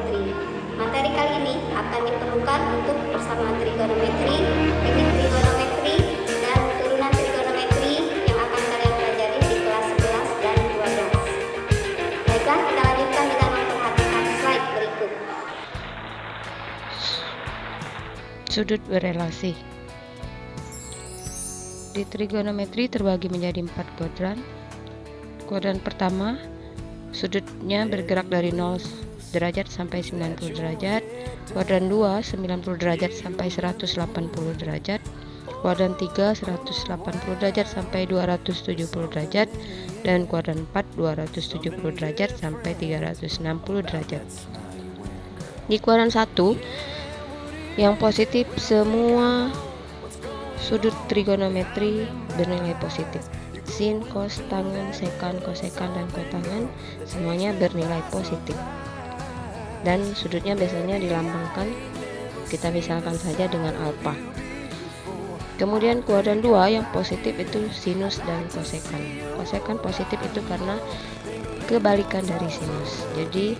trigonometri. Materi kali ini akan diperlukan untuk persamaan trigonometri, teknik trigonometri, dan turunan trigonometri yang akan kalian pelajari di kelas 11 dan 12. Baiklah, kita lanjutkan dengan memperhatikan slide berikut. Sudut berelasi. Di trigonometri terbagi menjadi 4 kuadran. Kuadran pertama, sudutnya bergerak dari 0 derajat sampai 90 derajat. Kuadran 2, 90 derajat sampai 180 derajat. Kuadran 3, 180 derajat sampai 270 derajat. Dan kuadran 4, 270 derajat sampai 360 derajat. Di kuadran 1, yang positif, semua sudut trigonometri bernilai positif. Sin, cos, tangen, sekan, kosekan, dan kotangen semuanya bernilai positif. Dan sudutnya biasanya dilambangkan, kita misalkan saja dengan alfa. Kemudian kuadran 2 yang positif itu sinus dan kosekan. Kosekan positif itu karena kebalikan dari sinus. Jadi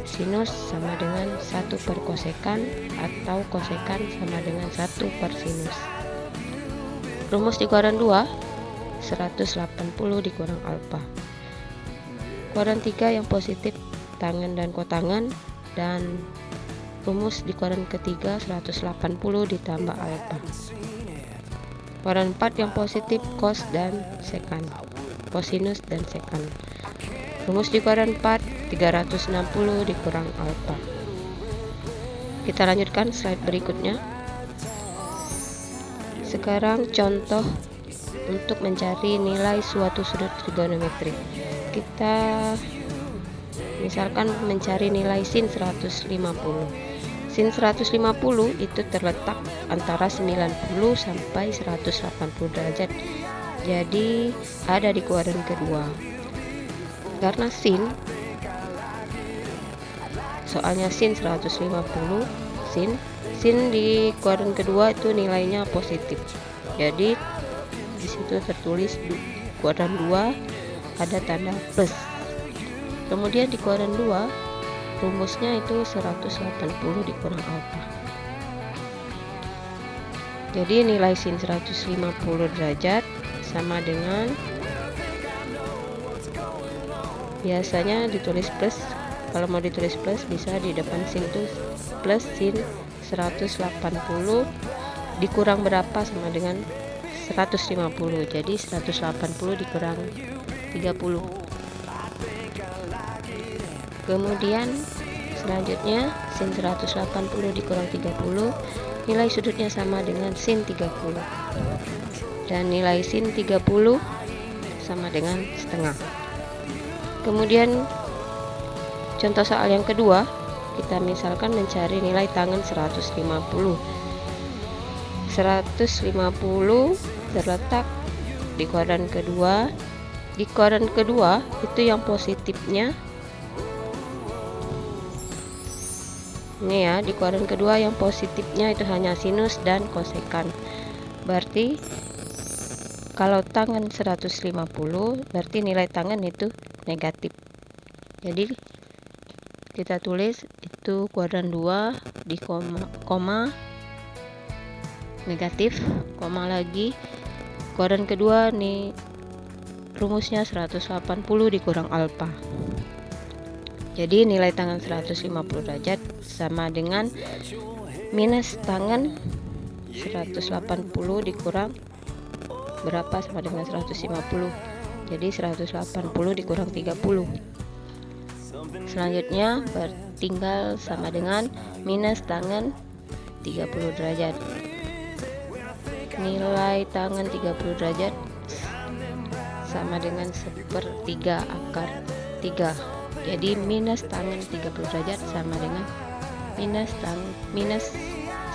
sinus sama dengan 1 per kosekan atau kosekan sama dengan 1 per sinus. Rumus di kuadran 2, 180 dikurang alfa. Kuadran 3 yang positif, tangen dan kotangen, dan rumus di kuadran ketiga 180 ditambah alfa. Kuadran 4 yang positif, cos dan sekan, kosinus dan sekan. Rumus di kuadran 4 360 dikurang alfa. Kita lanjutkan slide berikutnya. Sekarang contoh untuk mencari nilai suatu sudut trigonometri. Kita misalkan mencari nilai sin 150. Sin 150 itu terletak antara 90 sampai 180 derajat. Jadi ada di kuadran kedua. Karena soalnya sin 150, sin di kuadran kedua itu nilainya positif. Jadi di situ tertulis di kuadran 2 ada tanda plus. Kemudian di kuadran 2 rumusnya itu 180 dikurang alfa. Jadi nilai sin 150 derajat sama dengan, biasanya ditulis plus. Kalau mau ditulis plus bisa di depan sin itu plus sin 180 dikurang berapa sama dengan 150. Jadi 180 dikurang 30. Kemudian selanjutnya sin 180 dikurang 30, nilai sudutnya sama dengan sin 30. Dan nilai sin 30 sama dengan setengah. Kemudian contoh soal yang kedua, kita misalkan mencari nilai tangen 150. 150 terletak di kuadran kedua. Di kuadran kedua itu yang positifnya ini ya, di kuadran kedua yang positifnya itu hanya sinus dan kosekan. Berarti kalau tangen 150 berarti nilai tangen itu negatif. Jadi kita tulis itu kuadran 2 di koma negatif, koma lagi. Kuadran kedua nih rumusnya 180 dikurang alfa. Jadi nilai tangen 150 derajat sama dengan minus tangen 180 dikurang berapa sama dengan 150. Jadi 180 dikurang 30. Selanjutnya tinggal sama dengan minus tangen 30 derajat. Nilai tangen 30 derajat sama dengan 1/3 akar 3. Jadi minus tangen 30 derajat sama dengan minus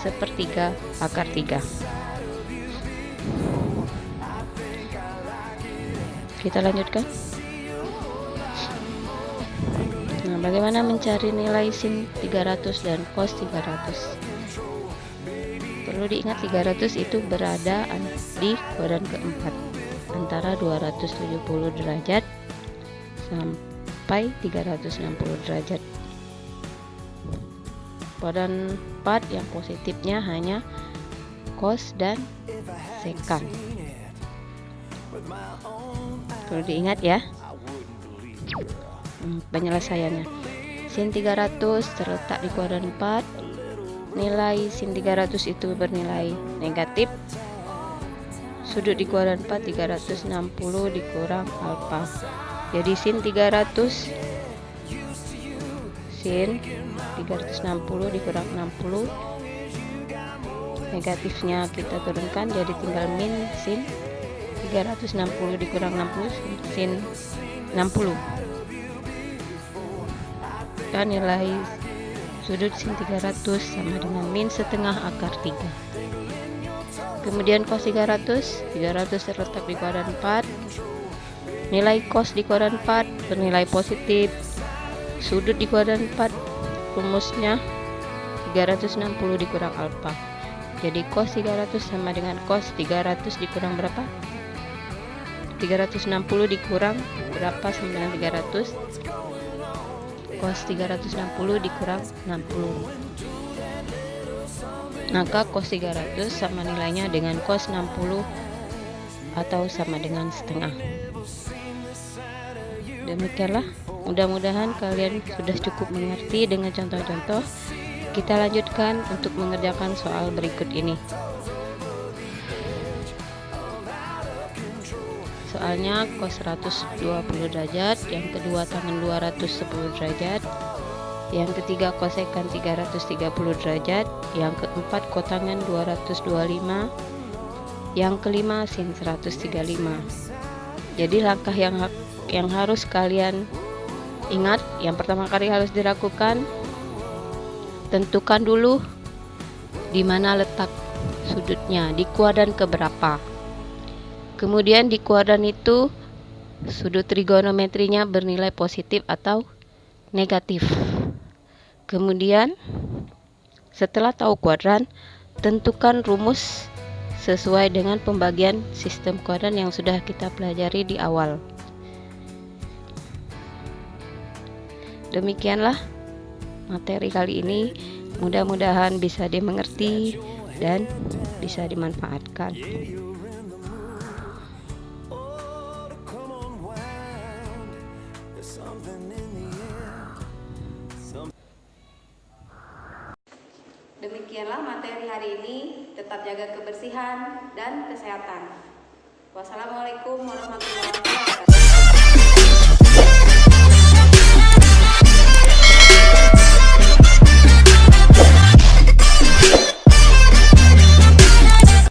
1/3 akar 3. Kita lanjutkan. Nah, bagaimana mencari nilai sin 300 dan cos 300? Perlu diingat 300 itu berada di kuadran keempat antara 270 derajat sampai 360 derajat. Kuadran 4 yang positifnya hanya cos dan sekan. Perlu diingat ya penyelesaiannya. Sin 300 terletak di kuadran 4. Nilai sin 300 itu bernilai negatif. Sudut di kuadran 4 360 dikurang alfa. Jadi sin 360 dikurang 60. Negatifnya kita turunkan jadi tinggal min sin 360 dikurang 60 sin 60. Dan nilai sudut sin 300 sama dengan min setengah akar 3. Kemudian cos 300 terletak di kuadran 4. Nilai cos di kuadran 4 bernilai positif. Sudut di kuadran 4 rumusnya 360 dikurang alfa. Jadi cos 300 sama dengan cos 300 dikurang berapa? 360 dikurang berapa sama dengan 300? Cos 360 dikurang 60. Maka cos 300 sama nilainya dengan cos 60 atau sama dengan setengah. Demikianlah, mudah-mudahan kalian sudah cukup mengerti dengan contoh-contoh. Kita lanjutkan untuk mengerjakan soal berikut ini. Soalnya cos 120 derajat, yang kedua tangan 210 derajat, yang ketiga kosekan 330 derajat, yang keempat kotangan 225, yang kelima sin 135. Jadi langkah yang harus kalian ingat, yang pertama kali harus dilakukan, tentukan dulu di mana letak sudutnya, di kuadran keberapa. Kemudian di kuadran itu sudut trigonometrinya bernilai positif atau negatif. Kemudian setelah tahu kuadran, tentukan rumus sesuai dengan pembagian sistem kuadran yang sudah kita pelajari di awal. Demikianlah materi kali ini, mudah-mudahan bisa dimengerti dan bisa dimanfaatkan. Demikianlah materi hari ini. Tetap jaga kebersihan dan kesehatan. Wassalamualaikum warahmatullahi wabarakatuh.